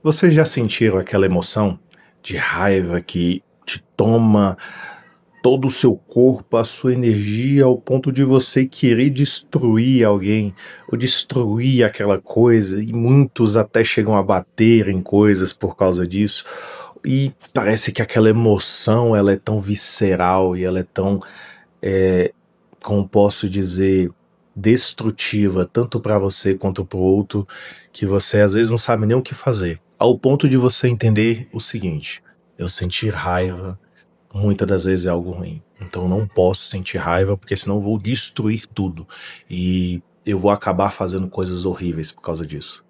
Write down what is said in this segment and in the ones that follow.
Vocês já sentiram aquela emoção de raiva que te toma todo o seu corpo, a sua energia, ao ponto de você querer destruir alguém, ou destruir aquela coisa, e muitos até chegam a bater em coisas por causa disso, e parece que aquela emoção ela é tão visceral e ela é tão, como posso dizer, destrutiva, tanto para você quanto para o outro, que você às vezes não sabe nem o que fazer. Ao ponto de você entender o seguinte: eu sentir raiva muitas das vezes é algo ruim. Então eu não posso sentir raiva, porque senão eu vou destruir tudo. E eu vou acabar fazendo coisas horríveis por causa disso.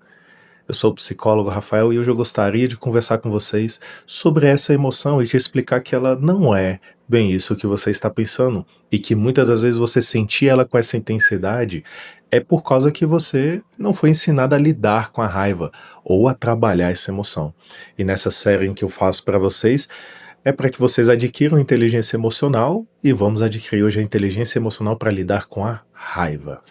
Eu sou o psicólogo Rafael e hoje eu gostaria de conversar com vocês sobre essa emoção e te explicar que ela não é bem isso que você está pensando e que muitas das vezes você sentir ela com essa intensidade é por causa que você não foi ensinado a lidar com a raiva ou a trabalhar essa emoção. E nessa série em que eu faço para vocês é para que vocês adquiram inteligência emocional e vamos adquirir hoje a inteligência emocional para lidar com a raiva.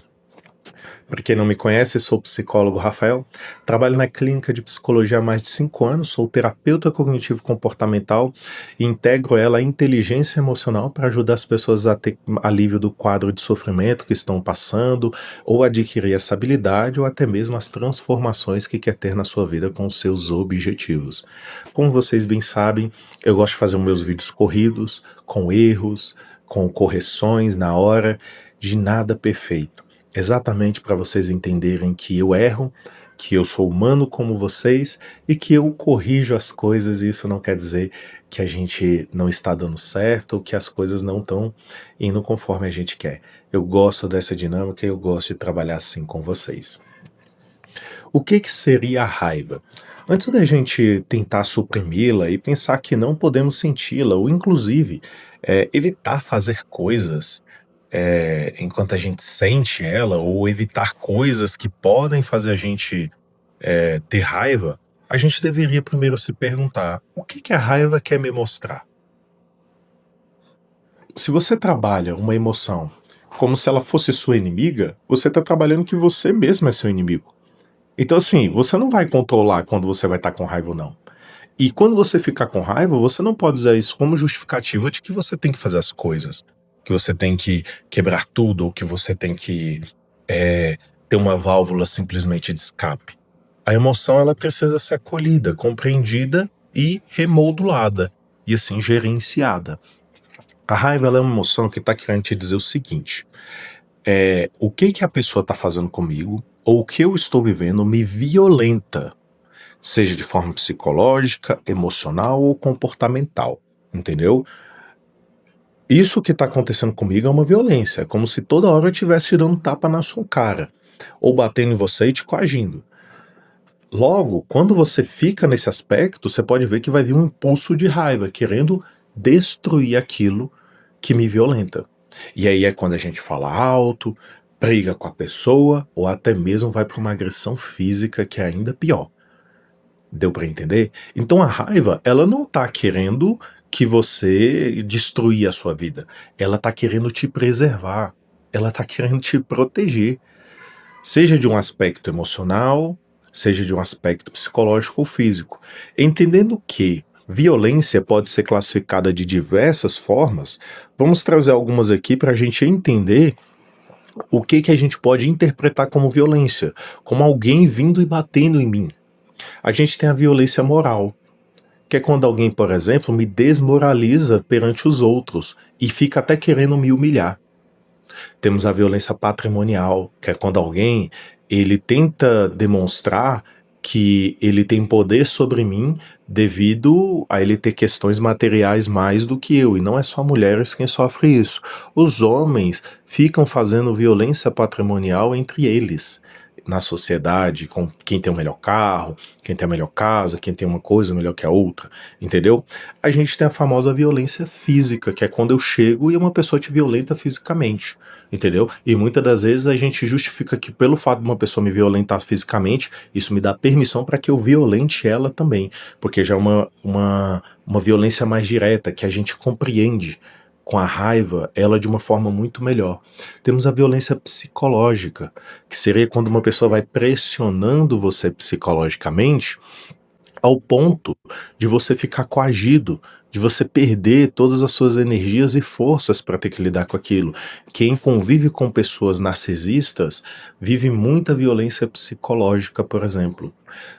Para quem não me conhece, sou o psicólogo Rafael, trabalho na clínica de psicologia há mais de 5 anos, sou terapeuta cognitivo comportamental e integro ela à inteligência emocional para ajudar as pessoas a ter alívio do quadro de sofrimento que estão passando, ou adquirir essa habilidade, ou até mesmo as transformações que quer ter na sua vida com os seus objetivos. Como vocês bem sabem, eu gosto de fazer os meus vídeos corridos, com erros, com correções na hora, de nada perfeito. Exatamente para vocês entenderem que eu erro, que eu sou humano como vocês e que eu corrijo as coisas, e isso não quer dizer que a gente não está dando certo ou que as coisas não estão indo conforme a gente quer. Eu gosto dessa dinâmica e eu gosto de trabalhar assim com vocês. O que seria a raiva? Antes da gente tentar suprimi-la e pensar que não podemos senti-la, ou inclusive evitar fazer coisas enquanto a gente sente ela, ou evitar coisas que podem fazer a gente ter raiva, a gente deveria primeiro se perguntar: o que a raiva quer me mostrar? Se você trabalha uma emoção como se ela fosse sua inimiga, você está trabalhando que você mesmo é seu inimigo. Então, assim, você não vai controlar quando você vai estar com raiva ou não. E quando você ficar com raiva, você não pode usar isso como justificativa de que você tem que fazer as coisas, que você tem que quebrar tudo, ou que você tem que ter uma válvula simplesmente de escape. A emoção ela precisa ser acolhida, compreendida e remodulada, e assim gerenciada. A raiva ela é uma emoção que está querendo te dizer o seguinte: o que a pessoa está fazendo comigo, ou o que eu estou vivendo me violenta, seja de forma psicológica, emocional ou comportamental, entendeu? Isso que está acontecendo comigo é uma violência, é como se toda hora eu estivesse te dando tapa na sua cara, ou batendo em você e te coagindo. Logo, quando você fica nesse aspecto, você pode ver que vai vir um impulso de raiva, querendo destruir aquilo que me violenta. E aí é quando a gente fala alto, briga com a pessoa, ou até mesmo vai para uma agressão física, que é ainda pior. Deu para entender? Então a raiva, ela não tá querendo que você destruir a sua vida. Ela tá querendo te preservar. Ela tá querendo te proteger. Seja de um aspecto emocional, seja de um aspecto psicológico ou físico. Entendendo que violência pode ser classificada de diversas formas, vamos trazer algumas aqui para a gente entender o que a gente pode interpretar como violência, como alguém vindo e batendo em mim. A gente tem a violência moral, que é quando alguém, por exemplo, me desmoraliza perante os outros e fica até querendo me humilhar. Temos a violência patrimonial, que é quando alguém ele tenta demonstrar que ele tem poder sobre mim devido a ele ter questões materiais mais do que eu, e não é só mulheres quem sofre isso. Os homens ficam fazendo violência patrimonial entre eles, na sociedade, com quem tem o melhor carro, quem tem a melhor casa, quem tem uma coisa melhor que a outra, entendeu? A gente tem a famosa violência física, que é quando eu chego e uma pessoa te violenta fisicamente, entendeu? E muitas das vezes a gente justifica que pelo fato de uma pessoa me violentar fisicamente, isso me dá permissão para que eu violente ela também, porque já é uma violência mais direta, que a gente compreende com a raiva ela de uma forma muito melhor. Temos a violência psicológica, que seria quando uma pessoa vai pressionando você psicologicamente ao ponto de você ficar coagido, de você perder todas as suas energias e forças para ter que lidar com aquilo. Quem convive com pessoas narcisistas vive muita violência psicológica, por exemplo.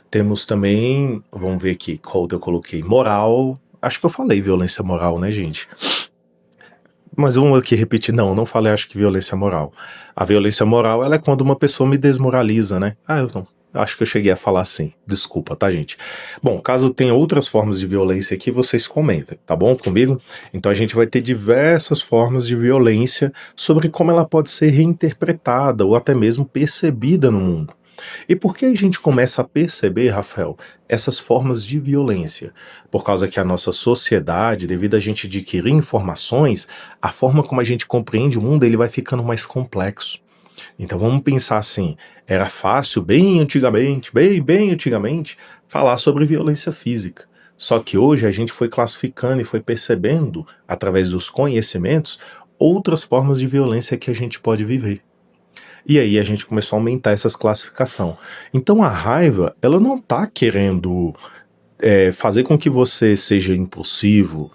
Temos também, vamos ver aqui qual eu coloquei, moral. Acho que eu falei violência moral, né, gente? Mas vamos aqui repetir, não falei acho que violência moral. A violência moral, ela é quando uma pessoa me desmoraliza, né? Eu não, acho que eu cheguei a falar assim, desculpa, tá, gente? Bom, caso tenha outras formas de violência aqui, vocês comentem, tá bom comigo? Então a gente vai ter diversas formas de violência sobre como ela pode ser reinterpretada ou até mesmo percebida no mundo. E por que a gente começa a perceber, Rafael, essas formas de violência? Por causa que a nossa sociedade, devido a gente adquirir informações, a forma como a gente compreende o mundo, ele vai ficando mais complexo. Então vamos pensar assim, era fácil, bem antigamente, bem antigamente, falar sobre violência física. Só que hoje a gente foi classificando e foi percebendo, através dos conhecimentos, outras formas de violência que a gente pode viver. E aí a gente começou a aumentar essas classificação. Então a raiva, ela não tá querendo fazer com que você seja impulsivo.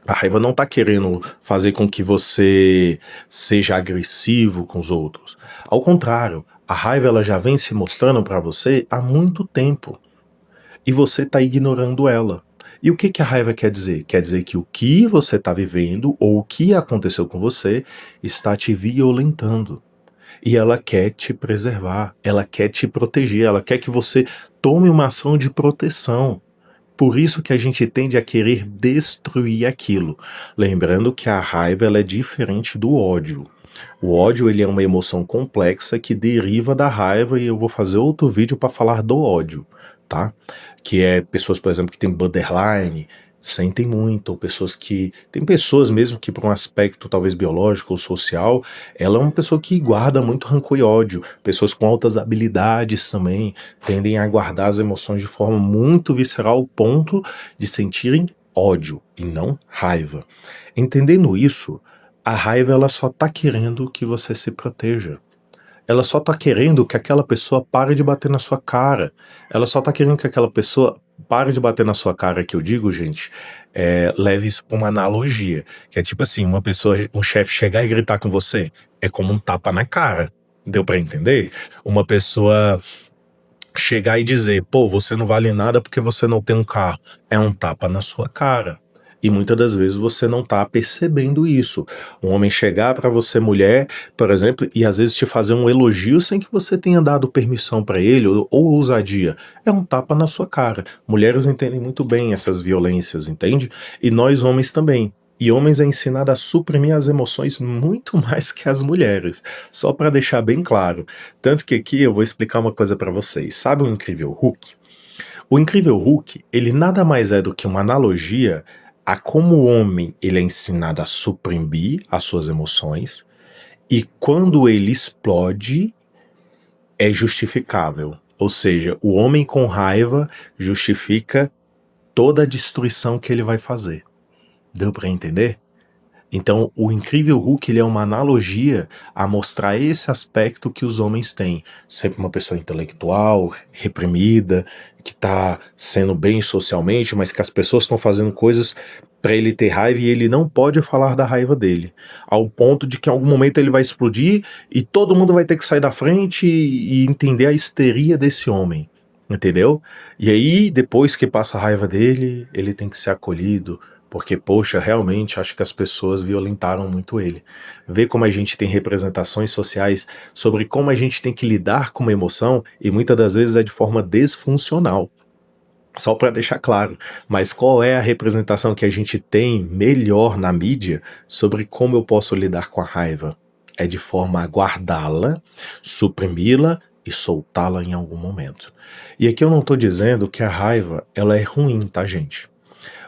A raiva não tá querendo fazer com que você seja agressivo com os outros. Ao contrário, a raiva ela já vem se mostrando para você há muito tempo. E você tá ignorando ela. E o que que a raiva quer dizer? Quer dizer que o que você está vivendo ou o que aconteceu com você está te violentando. E ela quer te preservar, ela quer te proteger, ela quer que você tome uma ação de proteção. Por isso que a gente tende a querer destruir aquilo. Lembrando que a raiva ela é diferente do ódio. O ódio ele é uma emoção complexa que deriva da raiva e eu vou fazer outro vídeo para falar do ódio, tá? Que é pessoas, por exemplo, que têm borderline, sentem muito, ou pessoas que tem pessoas mesmo que por um aspecto talvez biológico ou social, ela é uma pessoa que guarda muito rancor e ódio. Pessoas com altas habilidades também tendem a guardar as emoções de forma muito visceral ao ponto de sentirem ódio e não raiva. Entendendo isso, a raiva ela só tá querendo que você se proteja. Ela só tá querendo que aquela pessoa pare de bater na sua cara. Ela só tá querendo que aquela pessoa pare de bater na sua cara, que eu digo, gente, leve isso pra uma analogia. Que é tipo assim, uma pessoa, um chefe chegar e gritar com você, é como um tapa na cara. Deu pra entender? Uma pessoa chegar e dizer, pô, você não vale nada porque você não tem um carro, é um tapa na sua cara. E muitas das vezes você não tá percebendo isso. Um homem chegar pra você, mulher, por exemplo, e às vezes te fazer um elogio sem que você tenha dado permissão pra ele ou ousadia, é um tapa na sua cara. Mulheres entendem muito bem essas violências, entende? E nós homens também. E homens é ensinado a suprimir as emoções muito mais que as mulheres. Só pra deixar bem claro. Tanto que aqui eu vou explicar uma coisa pra vocês. Sabe o Incrível Hulk? O Incrível Hulk, ele nada mais é do que uma analogia a como o homem ele é ensinado a suprimir as suas emoções e quando ele explode é justificável. Ou seja, o homem com raiva justifica toda a destruição que ele vai fazer. Deu pra entender? Então, o Incrível Hulk ele é uma analogia a mostrar esse aspecto que os homens têm. Sempre uma pessoa intelectual, reprimida, que está sendo bem socialmente, mas que as pessoas estão fazendo coisas para ele ter raiva e ele não pode falar da raiva dele. Ao ponto de que em algum momento ele vai explodir e todo mundo vai ter que sair da frente e entender a histeria desse homem. Entendeu? E aí, depois que passa a raiva dele, ele tem que ser acolhido, porque, poxa, realmente acho que as pessoas violentaram muito ele. Ver como a gente tem representações sociais sobre como a gente tem que lidar com uma emoção e muitas das vezes é de forma desfuncional. Só para deixar claro, mas qual é a representação que a gente tem melhor na mídia sobre como eu posso lidar com a raiva? É de forma a guardá-la, suprimi-la e soltá-la em algum momento. E aqui eu não tô dizendo que a raiva ela é ruim, tá, gente?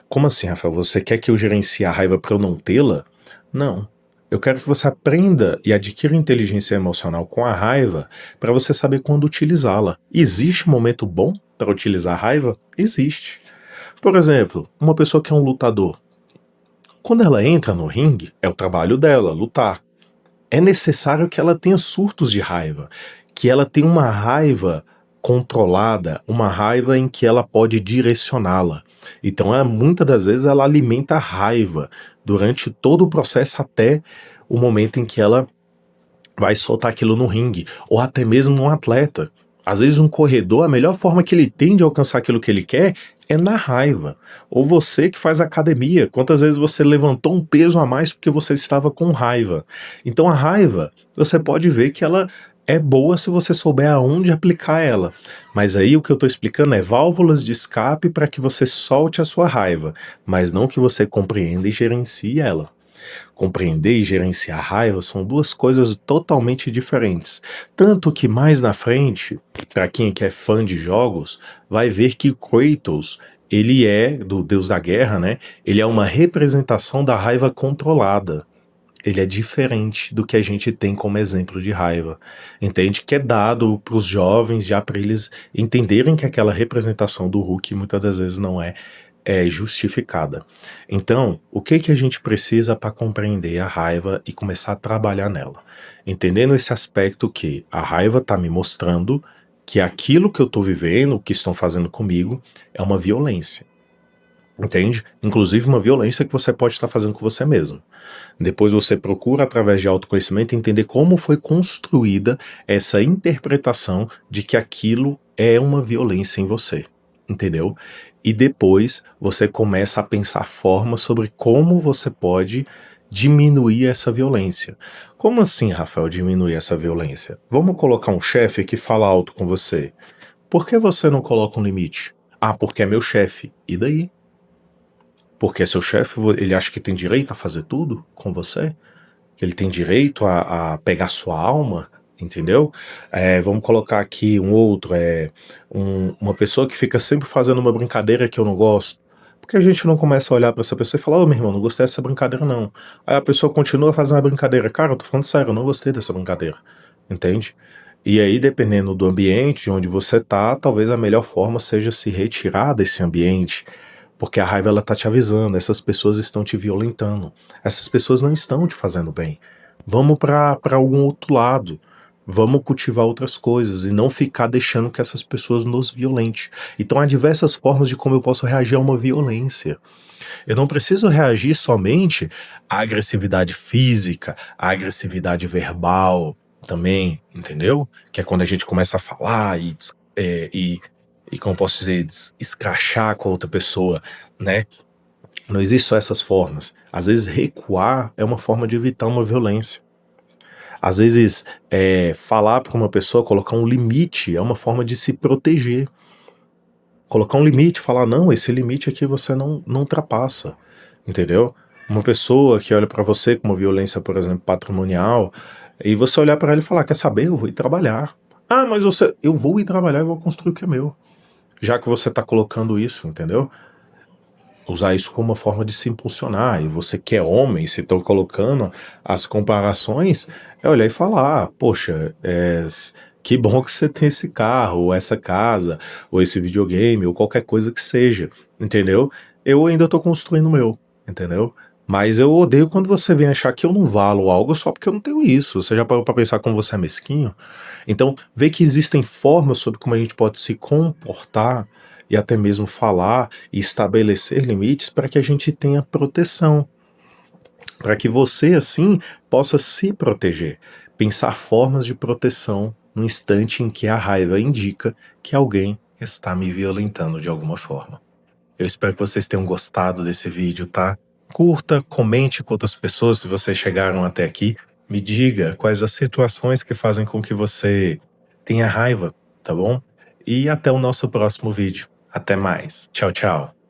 Como assim, Rafael? Você quer que eu gerencie a raiva para eu não tê-la? Não. Eu quero que você aprenda e adquira inteligência emocional com a raiva para você saber quando utilizá-la. Existe um momento bom para utilizar a raiva? Existe. Por exemplo, uma pessoa que é um lutador. Quando ela entra no ringue, é o trabalho dela, lutar. É necessário que ela tenha surtos de raiva, que ela tenha uma raiva controlada, uma raiva em que ela pode direcioná-la. Então, muitas das vezes ela alimenta a raiva durante todo o processo até o momento em que ela vai soltar aquilo no ringue, ou até mesmo um atleta. Às vezes um corredor, a melhor forma que ele tem de alcançar aquilo que ele quer é na raiva. Ou você que faz academia, quantas vezes você levantou um peso a mais porque você estava com raiva. Então a raiva, você pode ver que ela é boa se você souber aonde aplicar ela. Mas aí o que eu estou explicando é válvulas de escape para que você solte a sua raiva, mas não que você compreenda e gerencie ela. Compreender e gerenciar a raiva são duas coisas totalmente diferentes. Tanto que mais na frente, para quem é fã de jogos, vai ver que Kratos, ele é, do deus da guerra, né? Ele é uma representação da raiva controlada. Ele é diferente do que a gente tem como exemplo de raiva. Entende? Que é dado para os jovens já para eles entenderem que aquela representação do Hulk muitas das vezes não é justificada. Então, o que que a gente precisa para compreender a raiva e começar a trabalhar nela? Entendendo esse aspecto que a raiva está me mostrando que aquilo que eu estou vivendo, o que estão fazendo comigo, é uma violência. Entende? Inclusive uma violência que você pode estar fazendo com você mesmo. Depois você procura, através de autoconhecimento, entender como foi construída essa interpretação de que aquilo é uma violência em você. Entendeu? E depois você começa a pensar formas sobre como você pode diminuir essa violência. Como assim, Rafael, diminuir essa violência? Vamos colocar um chefe que fala alto com você. Por que você não coloca um limite? Ah, porque é meu chefe. E daí? Porque é seu chefe, ele acha que tem direito a fazer tudo com você? Que ele tem direito a pegar sua alma, entendeu? Vamos colocar aqui um outro, uma pessoa que fica sempre fazendo uma brincadeira que eu não gosto. Por que a gente não começa a olhar pra essa pessoa e falar, ô meu irmão, não gostei dessa brincadeira não. Aí a pessoa continua fazendo a brincadeira. Cara, eu tô falando sério, eu não gostei dessa brincadeira. Entende? E aí, dependendo do ambiente, de onde você tá, talvez a melhor forma seja se retirar desse ambiente, porque a raiva ela tá te avisando, essas pessoas estão te violentando, essas pessoas não estão te fazendo bem. Vamos para algum outro lado. Vamos cultivar outras coisas e não ficar deixando que essas pessoas nos violentem. Então há diversas formas de como eu posso reagir a uma violência. Eu não preciso reagir somente à agressividade física, à agressividade verbal também, entendeu? Que é quando a gente começa a falar e como posso dizer, escrachar com a outra pessoa, né? Não existe só essas formas. Às vezes recuar é uma forma de evitar uma violência. Às vezes falar para uma pessoa, colocar um limite é uma forma de se proteger. Colocar um limite, falar, não, esse limite aqui você não ultrapassa, entendeu? Uma pessoa que olha pra você com uma violência, por exemplo, patrimonial, e você olhar pra ela e falar, quer saber, eu vou ir trabalhar. Ah, mas eu vou ir trabalhar e vou construir o que é meu. Já que você tá colocando isso, entendeu? Usar isso como uma forma de se impulsionar, e você que é homem, se estão colocando as comparações, é olhar e falar, poxa, que bom que você tem esse carro, ou essa casa, ou esse videogame, ou qualquer coisa que seja, entendeu? Eu ainda tô construindo o meu, entendeu? Mas eu odeio quando você vem achar que eu não valo algo só porque eu não tenho isso. Você já parou pra pensar como você é mesquinho? Então, vê que existem formas sobre como a gente pode se comportar e até mesmo falar e estabelecer limites para que a gente tenha proteção, para que você, assim, possa se proteger. Pensar formas de proteção no instante em que a raiva indica que alguém está me violentando de alguma forma. Eu espero que vocês tenham gostado desse vídeo, tá? Curta, comente com outras pessoas se vocês chegaram até aqui. Me diga quais as situações que fazem com que você tenha raiva, tá bom? E até o nosso próximo vídeo. Até mais. Tchau, tchau.